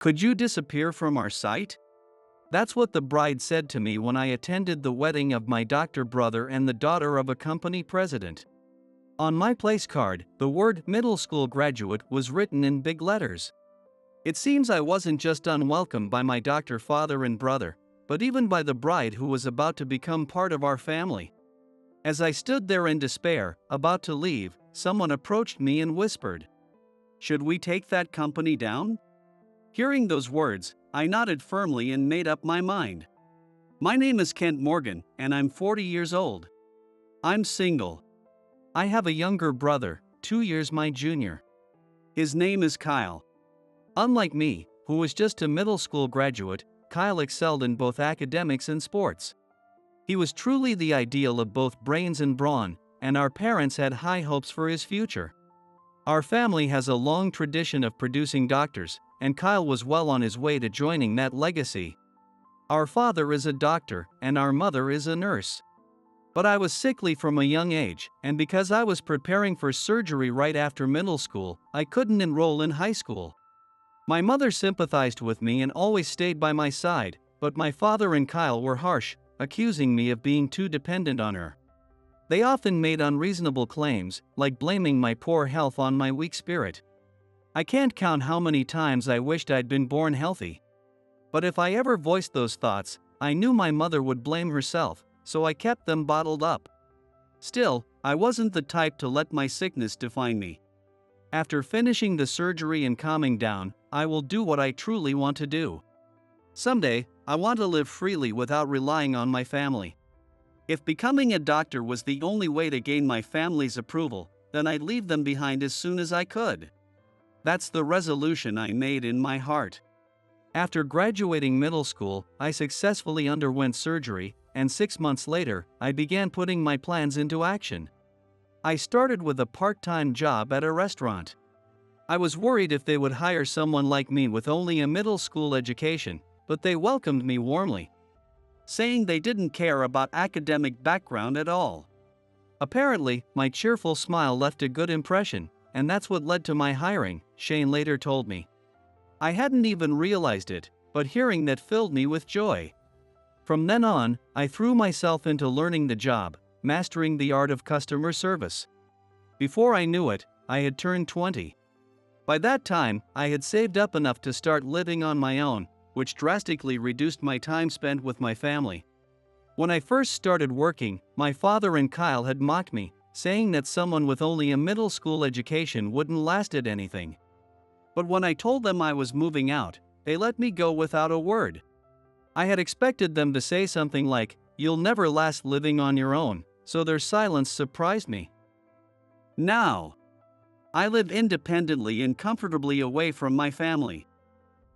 Could you disappear from our sight? That's what the bride said to me when I attended the wedding of my doctor brother and the daughter of a company president. On my place card, the word middle school graduate was written in big letters. It seems I wasn't just unwelcome by my doctor father and brother, but even by the bride who was about to become part of our family. As I stood there in despair, about to leave, someone approached me and whispered, "Should we take that company down?" Hearing those words, I nodded firmly and made up my mind. My name is Kent Morgan, and I'm 40 years old. I'm single. I have a younger brother, 2 years my junior. His name is Kyle. Unlike me, who was just a middle school graduate, Kyle excelled in both academics and sports. He was truly the ideal of both brains and brawn, and our parents had high hopes for his future. Our family has a long tradition of producing doctors, and Kyle was well on his way to joining that legacy. Our father is a doctor, and our mother is a nurse. But I was sickly from a young age, and because I was preparing for surgery right after middle school, I couldn't enroll in high school. My mother sympathized with me and always stayed by my side, but my father and Kyle were harsh, accusing me of being too dependent on her. They often made unreasonable claims, like blaming my poor health on my weak spirit. I can't count how many times I wished I'd been born healthy. But if I ever voiced those thoughts, I knew my mother would blame herself, so I kept them bottled up. Still, I wasn't the type to let my sickness define me. After finishing the surgery and calming down, I will do what I truly want to do. Someday, I want to live freely without relying on my family. If becoming a doctor was the only way to gain my family's approval, then I'd leave them behind as soon as I could. That's the resolution I made in my heart. After graduating middle school, I successfully underwent surgery, and 6 months later, I began putting my plans into action. I started with a part-time job at a restaurant. I was worried if they would hire someone like me with only a middle school education, but they welcomed me warmly, saying they didn't care about academic background at all. Apparently, my cheerful smile left a good impression, and that's what led to my hiring, Shane later told me. I hadn't even realized it, but hearing that filled me with joy. From then on, I threw myself into learning the job, mastering the art of customer service. Before I knew it, I had turned 20. By that time, I had saved up enough to start living on my own, which drastically reduced my time spent with my family. When I first started working, my father and Kyle had mocked me, saying that someone with only a middle school education wouldn't last at anything. But when I told them I was moving out, they let me go without a word. I had expected them to say something like, "You'll never last living on your own," so their silence surprised me. Now, I live independently and comfortably away from my family.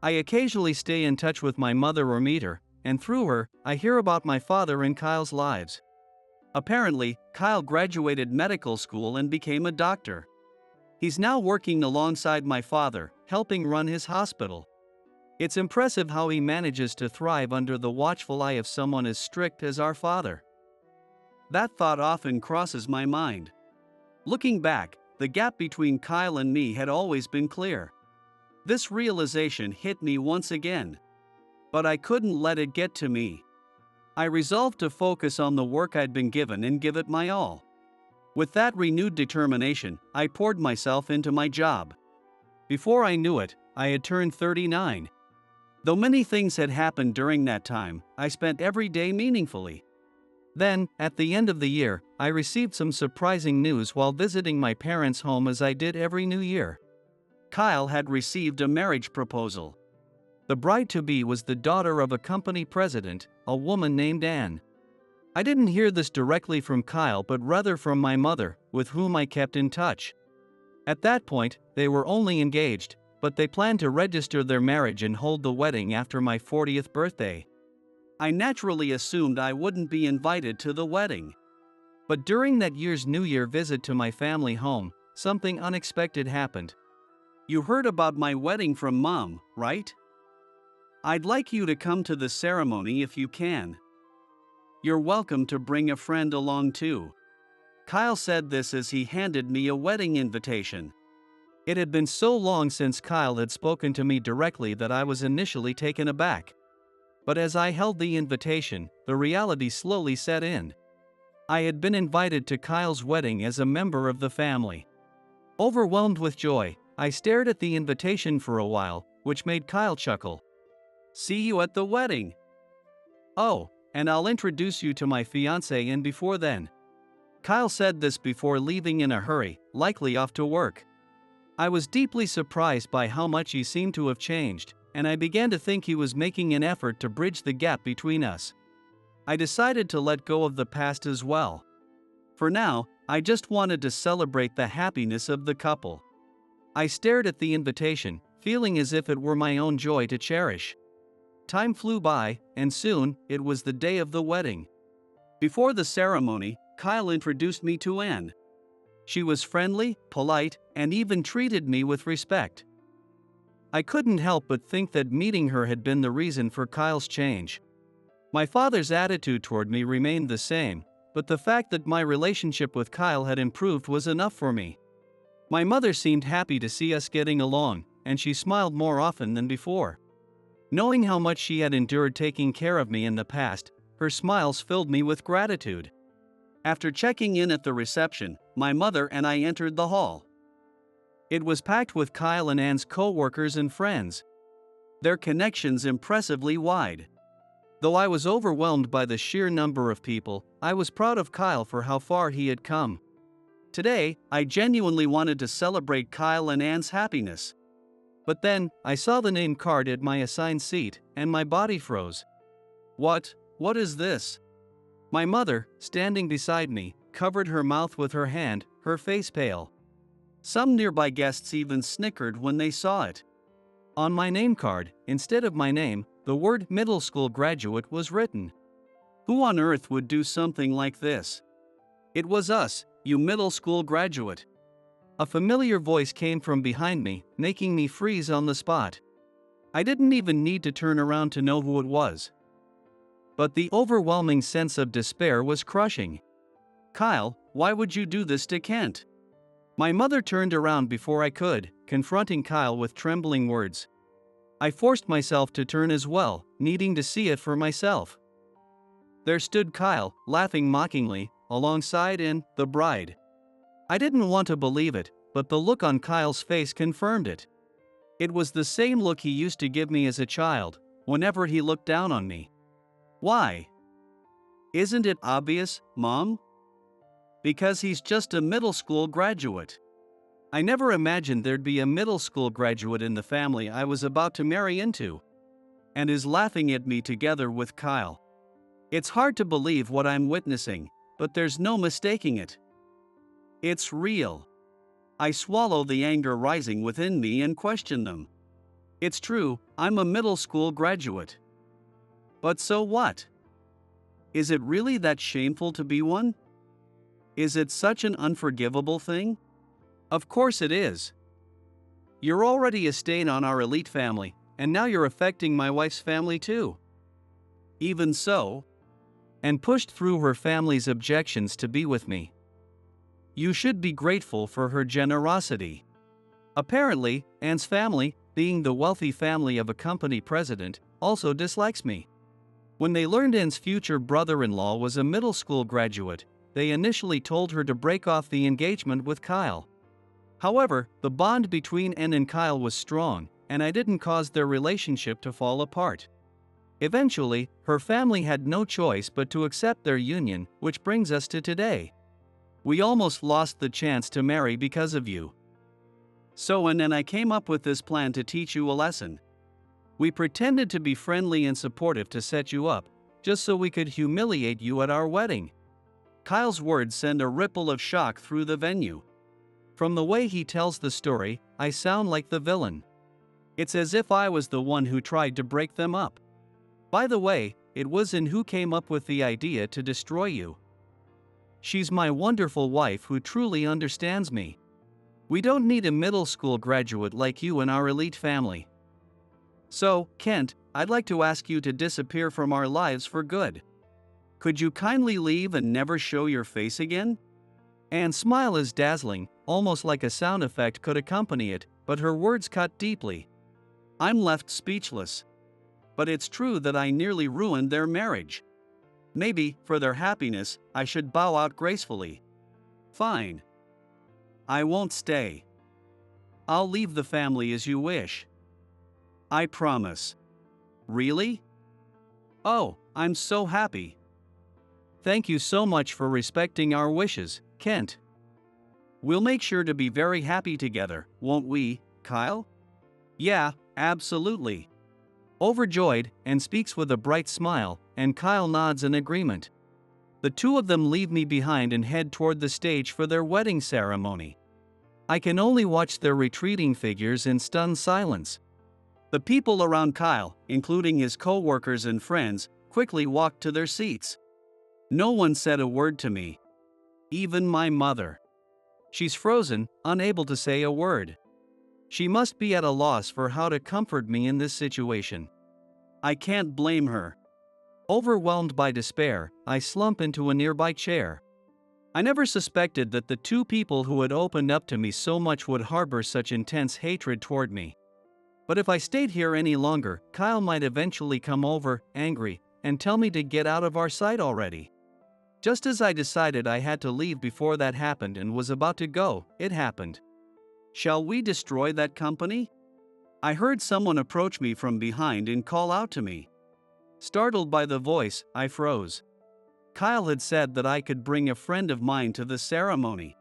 I occasionally stay in touch with my mother or meet her, and through her, I hear about my father and Kyle's lives. Apparently, Kyle graduated medical school and became a doctor. He's now working alongside my father, helping run his hospital. It's impressive how he manages to thrive under the watchful eye of someone as strict as our father. That thought often crosses my mind. Looking back, the gap between Kyle and me had always been clear. This realization hit me once again. But I couldn't let it get to me. I resolved to focus on the work I'd been given and give it my all. With that renewed determination, I poured myself into my job. Before I knew it, I had turned 39. Though many things had happened during that time, I spent every day meaningfully. Then, at the end of the year, I received some surprising news while visiting my parents' home as I did every New Year. Kyle had received a marriage proposal. The bride-to-be was the daughter of a company president, a woman named Anne. I didn't hear this directly from Kyle but rather from my mother, with whom I kept in touch. At that point, they were only engaged, but they planned to register their marriage and hold the wedding after my 40th birthday. I naturally assumed I wouldn't be invited to the wedding. But during that year's New Year visit to my family home, something unexpected happened. "You heard about my wedding from Mom, right? I'd like you to come to the ceremony if you can. You're welcome to bring a friend along too." Kyle said this as he handed me a wedding invitation. It had been so long since Kyle had spoken to me directly that I was initially taken aback. But as I held the invitation, the reality slowly set in. I had been invited to Kyle's wedding as a member of the family. Overwhelmed with joy, I stared at the invitation for a while, which made Kyle chuckle. "See you at the wedding. Oh, and I'll introduce you to my fiancée and before then." Kyle said this before leaving in a hurry, likely off to work. I was deeply surprised by how much he seemed to have changed, and I began to think he was making an effort to bridge the gap between us. I decided to let go of the past as well. For now, I just wanted to celebrate the happiness of the couple. I stared at the invitation, feeling as if it were my own joy to cherish. Time flew by, and soon, it was the day of the wedding. Before the ceremony, Kyle introduced me to Anne. She was friendly, polite, and even treated me with respect. I couldn't help but think that meeting her had been the reason for Kyle's change. My father's attitude toward me remained the same, but the fact that my relationship with Kyle had improved was enough for me. My mother seemed happy to see us getting along, and she smiled more often than before. Knowing how much she had endured taking care of me in the past, her smiles filled me with gratitude. After checking in at the reception, my mother and I entered the hall. It was packed with Kyle and Anne's co-workers and friends. Their connections impressively wide. Though I was overwhelmed by the sheer number of people, I was proud of Kyle for how far he had come. Today, I genuinely wanted to celebrate Kyle and Anne's happiness. But then, I saw the name card at my assigned seat, and my body froze. What is this? My mother, standing beside me, covered her mouth with her hand, her face pale. Some nearby guests even snickered when they saw it. On my name card, instead of my name, the word middle school graduate was written. Who on earth would do something like this? It was us, you middle school graduate. A familiar voice came from behind me, making me freeze on the spot. I didn't even need to turn around to know who it was. But the overwhelming sense of despair was crushing. Kyle, why would you do this to Kent? My mother turned around before I could, confronting Kyle with trembling words. I forced myself to turn as well, needing to see it for myself. There stood Kyle, laughing mockingly, alongside Anne, the bride. I didn't want to believe it, but the look on Kyle's face confirmed it. It was the same look he used to give me as a child, whenever he looked down on me. Why? Isn't it obvious, Mom? Because he's just a middle school graduate. I never imagined there'd be a middle school graduate in the family I was about to marry into. And is laughing at me together with Kyle. It's hard to believe what I'm witnessing, but there's no mistaking it. It's real. I swallow the anger rising within me and question them. It's true, I'm a middle school graduate. But so what? Is it really that shameful to be one? Is it such an unforgivable thing? Of course it is. You're already a stain on our elite family, and now you're affecting my wife's family too. Even so, and pushed through her family's objections to be with me. You should be grateful for her generosity. Apparently, Anne's family, being the wealthy family of a company president, also dislikes me. When they learned Anne's future brother-in-law was a middle school graduate, they initially told her to break off the engagement with Kyle. However, the bond between Anne and Kyle was strong, and I didn't cause their relationship to fall apart. Eventually, her family had no choice but to accept their union, which brings us to today. We almost lost the chance to marry because of you. So Anne and I came up with this plan to teach you a lesson. We pretended to be friendly and supportive to set you up, just so we could humiliate you at our wedding. Kyle's words send a ripple of shock through the venue. From the way he tells the story, I sound like the villain. It's as if I was the one who tried to break them up. By the way, it was Anne who came up with the idea to destroy you. She's my wonderful wife who truly understands me. We don't need a middle school graduate like you in our elite family. So, Kent, I'd like to ask you to disappear from our lives for good. Could you kindly leave and never show your face again? Anne's smile is dazzling, almost like a sound effect could accompany it, but her words cut deeply. I'm left speechless. But it's true that I nearly ruined their marriage. Maybe, for their happiness, I should bow out gracefully. Fine. I won't stay. I'll leave the family as you wish. I promise. Really? Oh, I'm so happy. Thank you so much for respecting our wishes, Kent. We'll make sure to be very happy together, won't we, Kyle? Yeah, absolutely. Overjoyed, Anne speaks with a bright smile, and Kyle nods in agreement. The two of them leave me behind and head toward the stage for their wedding ceremony. I can only watch their retreating figures in stunned silence. The people around Kyle, including his co-workers and friends, quickly walked to their seats. No one said a word to me. Even my mother. She's frozen, unable to say a word. She must be at a loss for how to comfort me in this situation. I can't blame her. Overwhelmed by despair, I slump into a nearby chair. I never suspected that the two people who had opened up to me so much would harbor such intense hatred toward me. But if I stayed here any longer, Kyle might eventually come over, angry, and tell me to get out of our sight already. Just as I decided I had to leave before that happened and was about to go, it happened. Shall we destroy that company? I heard someone approach me from behind and call out to me. Startled by the voice, I froze. Kyle had said that I could bring a friend of mine to the ceremony.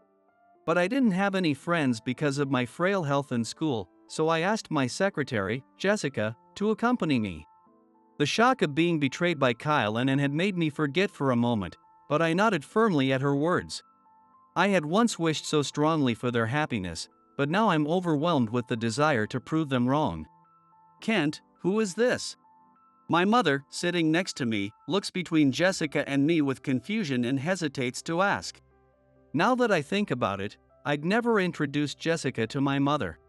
But I didn't have any friends because of my frail health in school, so I asked my secretary, Jessica, to accompany me. The shock of being betrayed by Kyle and Anne had made me forget for a moment, but I nodded firmly at her words. I had once wished so strongly for their happiness, but now I'm overwhelmed with the desire to prove them wrong. Kent, who is this? My mother, sitting next to me, looks between Jessica and me with confusion and hesitates to ask. Now that I think about it, I'd never introduced Jessica to my mother.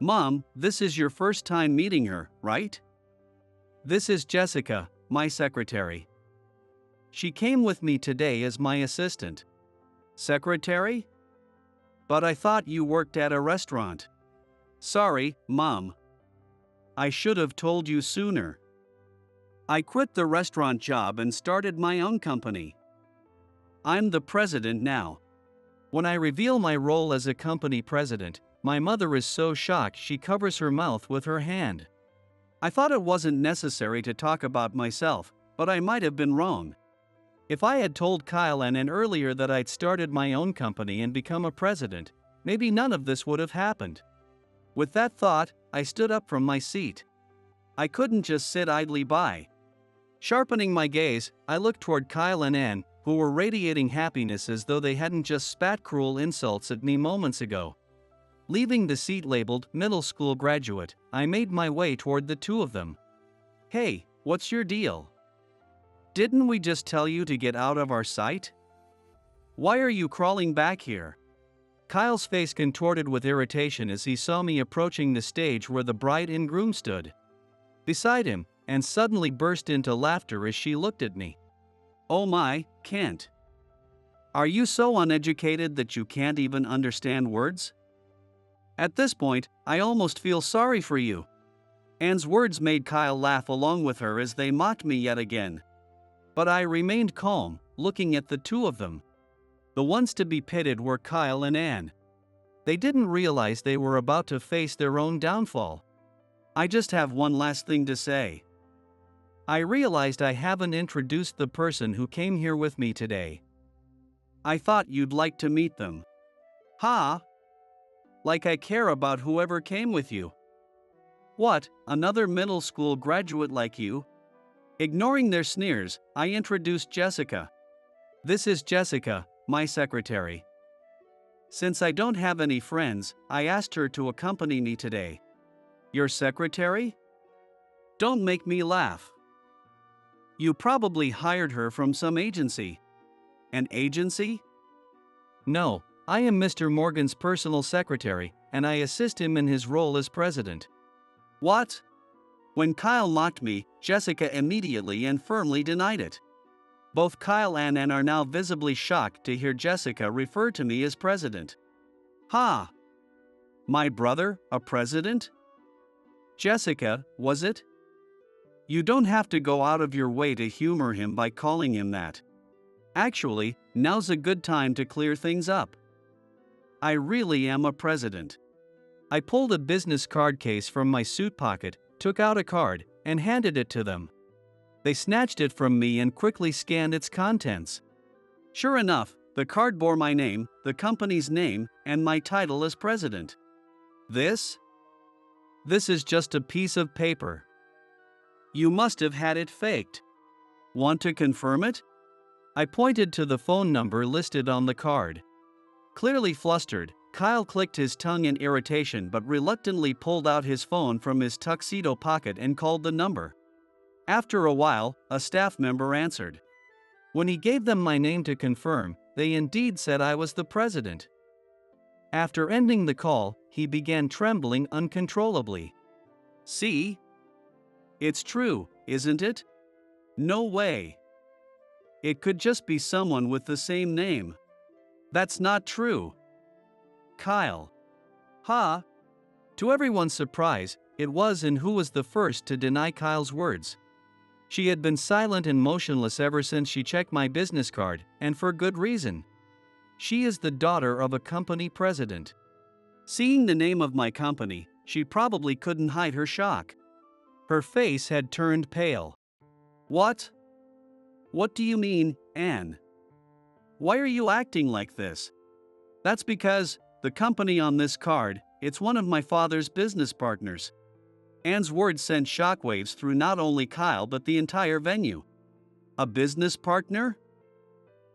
Mom, this is your first time meeting her, right? This is Jessica, my secretary. She came with me today as my assistant. Secretary? But I thought you worked at a restaurant. Sorry, Mom. I should have told you sooner. I quit the restaurant job and started my own company. I'm the president now. When I reveal my role as a company president, my mother is so shocked she covers her mouth with her hand. I thought it wasn't necessary to talk about myself, but I might have been wrong. If I had told Kyle and Anne earlier that I'd started my own company and become a president, maybe none of this would have happened. With that thought, I stood up from my seat. I couldn't just sit idly by. Sharpening my gaze, I looked toward Kyle and Anne, who were radiating happiness as though they hadn't just spat cruel insults at me moments ago. Leaving the seat labeled middle school graduate, I made my way toward the two of them. Hey, what's your deal? Didn't we just tell you to get out of our sight? Why are you crawling back here? Kyle's face contorted with irritation as he saw me approaching the stage where the bride and groom stood. Beside him, and suddenly burst into laughter as she looked at me. Oh my, Kent. Are you so uneducated that you can't even understand words? At this point, I almost feel sorry for you. Anne's words made Kyle laugh along with her as they mocked me yet again. But I remained calm, looking at the two of them. The ones to be pitted were Kyle and Anne. They didn't realize they were about to face their own downfall. I just have one last thing to say. I realized I haven't introduced the person who came here with me today. I thought you'd like to meet them. Ha! Like I care about whoever came with you. What, another middle school graduate like you? Ignoring their sneers, I introduced Jessica. This is Jessica, my secretary. Since I don't have any friends, I asked her to accompany me today. Your secretary? Don't make me laugh. You probably hired her from some agency. An agency? No, I am Mr. Morgan's personal secretary, and I assist him in his role as president. What? When Kyle mocked me, Jessica immediately and firmly denied it. Both Kyle and Ann are now visibly shocked to hear Jessica refer to me as president. Ha! My brother, a president? Jessica, was it? You don't have to go out of your way to humor him by calling him that. Actually, now's a good time to clear things up. I really am a president. I pulled a business card case from my suit pocket, took out a card, and handed it to them. They snatched it from me and quickly scanned its contents. Sure enough, the card bore my name, the company's name, and my title as president. This is just a piece of paper. You must have had it faked. Want to confirm it? I pointed to the phone number listed on the card. Clearly flustered, Kyle clicked his tongue in irritation but reluctantly pulled out his phone from his tuxedo pocket and called the number. After a while, a staff member answered. When he gave them my name to confirm, they indeed said I was the president. After ending the call, he began trembling uncontrollably. See? It's true, isn't it? No way. It could just be someone with the same name. That's not true. Kyle. Ha! To everyone's surprise, it was Ann who was the first to deny Kyle's words. She had been silent and motionless ever since she checked my business card, and for good reason. She is the daughter of a company president. Seeing the name of my company, she probably couldn't hide her shock. Her face had turned pale. What? What do you mean, Ann? Why are you acting like this? That's because the company on this card, it's one of my father's business partners. Ann's words sent shockwaves through not only Kyle but the entire venue. A business partner?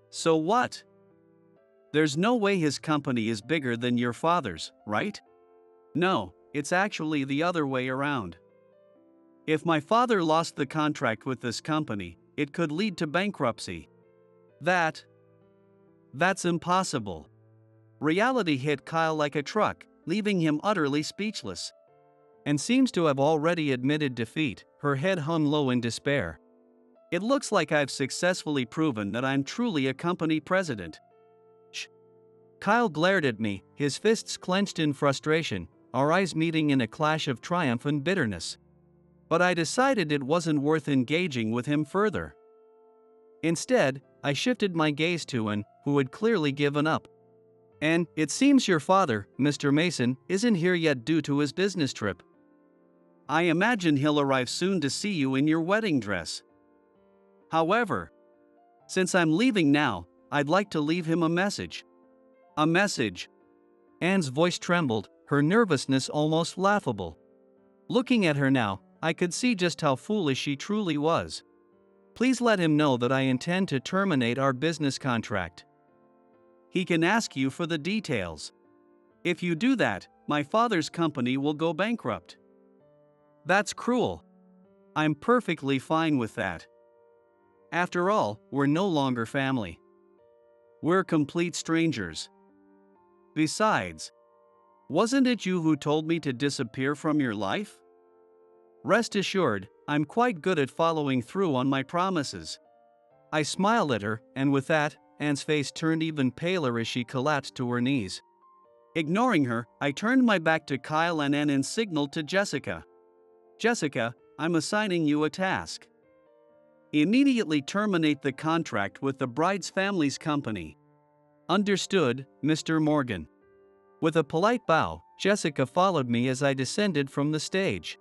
So what? There's no way his company is bigger than your father's, right? No, it's actually the other way around. If my father lost the contract with this company, it could lead to bankruptcy. That's impossible. Reality hit Kyle like a truck, leaving him utterly speechless. And seems to have already admitted defeat, her head hung low in despair. It looks like I've successfully proven that I'm truly a company president. Shh. Kyle glared at me, his fists clenched in frustration, our eyes meeting in a clash of triumph and bitterness. But I decided it wasn't worth engaging with him further. Instead, I shifted my gaze to Ann, who had clearly given up. And it seems your father, Mr. Mason, isn't here yet due to his business trip. I imagine he'll arrive soon to see you in your wedding dress. However, since I'm leaving now, I'd like to leave him a message. A message. Ann's voice trembled, her nervousness almost laughable. Looking at her now, I could see just how foolish she truly was. Please let him know that I intend to terminate our business contract. He can ask you for the details. If you do that, my father's company will go bankrupt. That's cruel. I'm perfectly fine with that. After all, we're no longer family. We're complete strangers. Besides, wasn't it you who told me to disappear from your life? Rest assured, I'm quite good at following through on my promises. I smiled at her, and with that, Ann's face turned even paler as she collapsed to her knees. Ignoring her, I turned my back to Kyle and Ann and signaled to Jessica. Jessica, I'm assigning you a task. Immediately terminate the contract with the bride's family's company. Understood, Mr. Morgan. With a polite bow, Jessica followed me as I descended from the stage.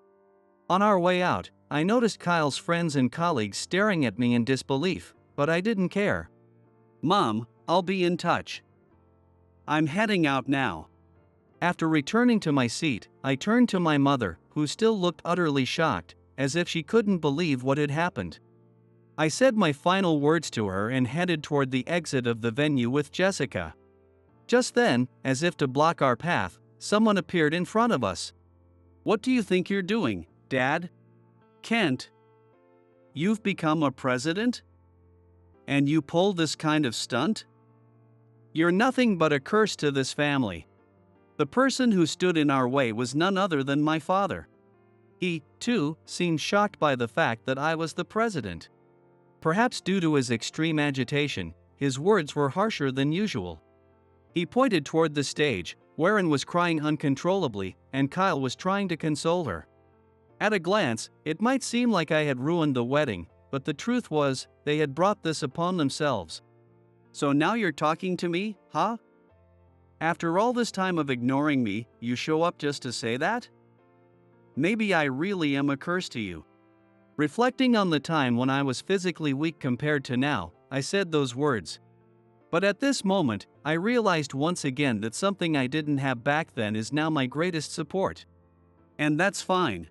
On our way out, I noticed Kyle's friends and colleagues staring at me in disbelief, but I didn't care. Mom, I'll be in touch. I'm heading out now. After returning to my seat, I turned to my mother, who still looked utterly shocked, as if she couldn't believe what had happened. I said my final words to her and headed toward the exit of the venue with Jessica. Just then, as if to block our path, someone appeared in front of us. What do you think you're doing, Dad? Kent. You've become a president? And you pull this kind of stunt? You're nothing but a curse to this family. The person who stood in our way was none other than my father. He, too, seemed shocked by the fact that I was the president. Perhaps due to his extreme agitation, his words were harsher than usual. He pointed toward the stage, where Anne was crying uncontrollably, and Kyle was trying to console her. At a glance, it might seem like I had ruined the wedding, but the truth was, they had brought this upon themselves. "So now you're talking to me, huh? After all this time of ignoring me, you show up just to say that? Maybe I really am a curse to you." Reflecting on the time when I was physically weak compared to now, I said those words. But at this moment, I realized once again that something I didn't have back then is now my greatest support. And that's fine.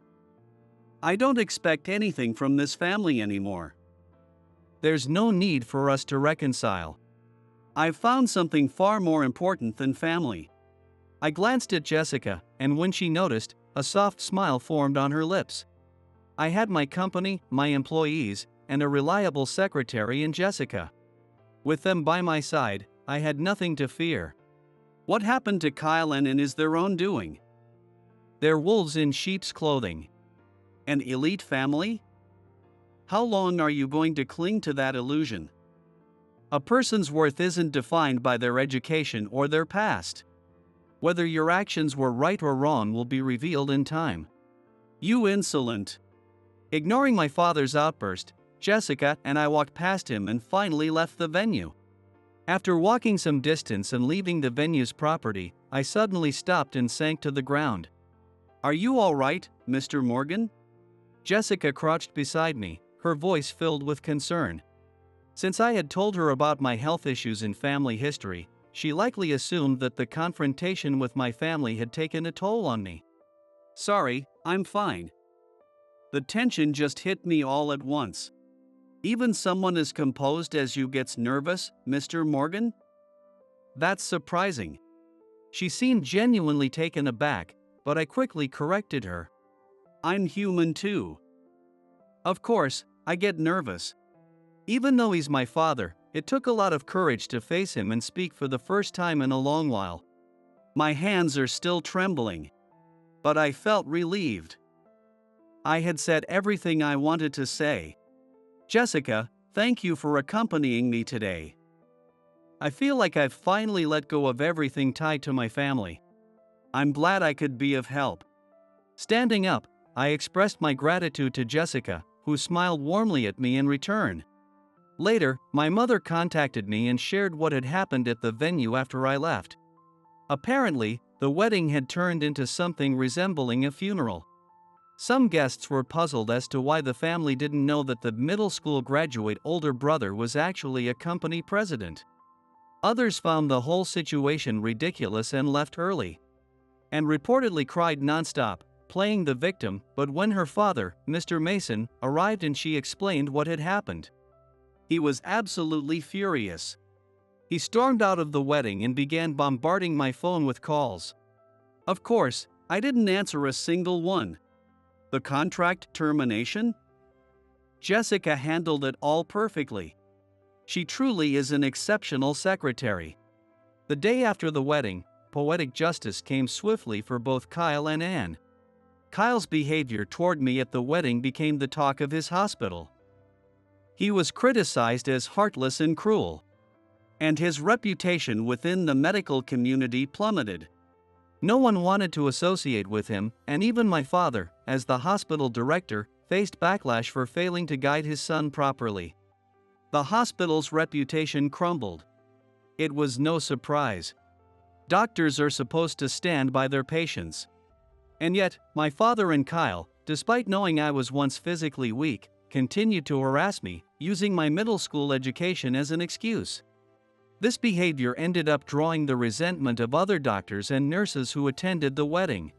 I don't expect anything from this family anymore. There's no need for us to reconcile. I've found something far more important than family. I glanced at Jessica, and when she noticed, a soft smile formed on her lips. I had my company, my employees, and a reliable secretary in Jessica. With them by my side, I had nothing to fear. What happened to Kyle and Anne is their own doing. They're wolves in sheep's clothing. An elite family? How long are you going to cling to that illusion? A person's worth isn't defined by their education or their past. Whether your actions were right or wrong will be revealed in time. You insolent! Ignoring my father's outburst, Jessica and I walked past him and finally left the venue. After walking some distance and leaving the venue's property, I suddenly stopped and sank to the ground. "Are you all right, Mr. Morgan?" Jessica crouched beside me, her voice filled with concern. Since I had told her about my health issues and family history, she likely assumed that the confrontation with my family had taken a toll on me. "Sorry, I'm fine. The tension just hit me all at once. Even someone as composed as you gets nervous, Mr. Morgan? That's surprising." She seemed genuinely taken aback, but I quickly corrected her. "I'm human too. Of course, I get nervous. Even though he's my father, it took a lot of courage to face him and speak for the first time in a long while. My hands are still trembling. But I felt relieved. I had said everything I wanted to say. Jessica, thank you for accompanying me today. I feel like I've finally let go of everything tied to my family. I'm glad I could be of help." Standing up, I expressed my gratitude to Jessica, who smiled warmly at me in return. Later, my mother contacted me and shared what had happened at the venue after I left. Apparently, the wedding had turned into something resembling a funeral. Some guests were puzzled as to why the family didn't know that the middle school graduate older brother was actually a company president. Others found the whole situation ridiculous and left early. And reportedly cried nonstop, playing the victim, but when her father, Mr. Mason, arrived and she explained what had happened, he was absolutely furious. He stormed out of the wedding and began bombarding my phone with calls. Of course, I didn't answer a single one. The contract termination? Jessica handled it all perfectly. She truly is an exceptional secretary. The day after the wedding, poetic justice came swiftly for both Kyle and Anne. Kyle's behavior toward me at the wedding became the talk of his hospital. He was criticized as heartless and cruel. And his reputation within the medical community plummeted. No one wanted to associate with him, and even my father, as the hospital director, faced backlash for failing to guide his son properly. The hospital's reputation crumbled. It was no surprise. Doctors are supposed to stand by their patients. And yet, my father and Kyle, despite knowing I was once physically weak, continued to harass me, using my middle school education as an excuse. This behavior ended up drawing the resentment of other doctors and nurses who attended the wedding.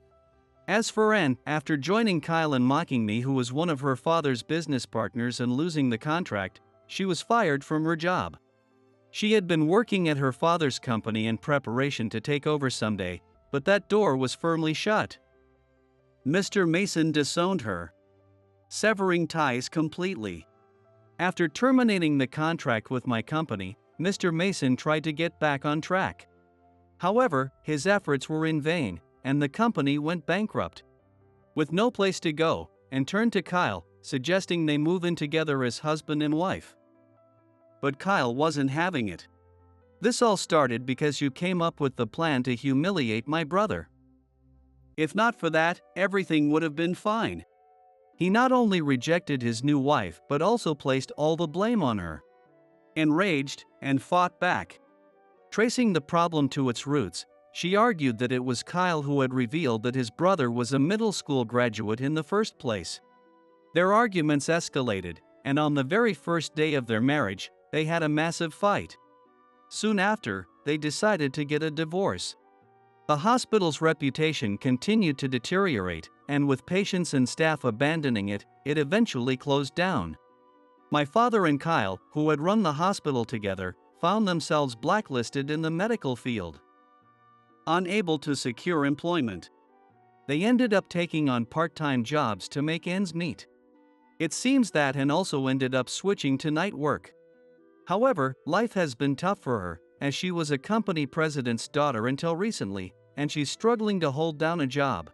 As for Anne, after joining Kyle in mocking me, who was one of her father's business partners, and losing the contract, she was fired from her job. She had been working at her father's company in preparation to take over someday, but that door was firmly shut. Mr. Mason disowned her, severing ties completely. After terminating the contract with my company, Mr. Mason tried to get back on track. However, his efforts were in vain, and the company went bankrupt. With no place to go, and turned to Kyle, suggesting they move in together as husband and wife. but Kyle wasn't having it. This all started because you came up with the plan to humiliate my brother. If not for that, everything would have been fine. He not only rejected his new wife but also placed all the blame on her. Enraged, and fought back. Tracing the problem to its roots, she argued that it was Kyle who had revealed that his brother was a middle school graduate in the first place. Their arguments escalated, and on the very first day of their marriage, they had a massive fight. Soon after, they decided to get a divorce. The hospital's reputation continued to deteriorate, and with patients and staff abandoning it, it eventually closed down. My father and Kyle, who had run the hospital together, found themselves blacklisted in the medical field. Unable to secure employment, they ended up taking on part-time jobs to make ends meet. It seems that and also ended up switching to night work. However, life has been tough for her, as she was a company president's daughter until recently, and she's struggling to hold down a job.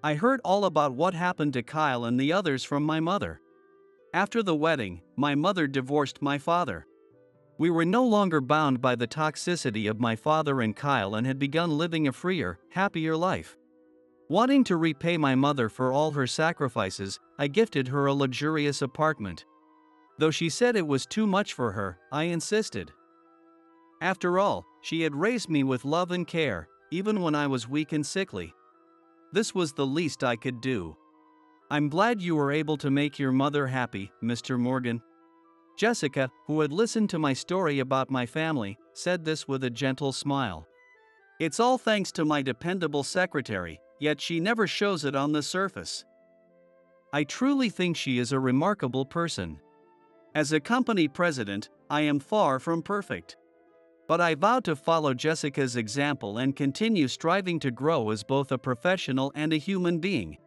I heard all about what happened to Kyle and the others from my mother. After the wedding, my mother divorced my father. We were no longer bound by the toxicity of my father and Kyle and had begun living a freer, happier life. Wanting to repay my mother for all her sacrifices, I gifted her a luxurious apartment. Though she said it was too much for her, I insisted. After all, she had raised me with love and care, even when I was weak and sickly. This was the least I could do. I'm glad you were able to make your mother happy, Mr. Morgan. Jessica, who had listened to my story about my family, said this with a gentle smile. It's all thanks to my dependable secretary, yet she never shows it on the surface. I truly think she is a remarkable person. As a company president, I am far from perfect. But I vow to follow Jessica's example and continue striving to grow as both a professional and a human being.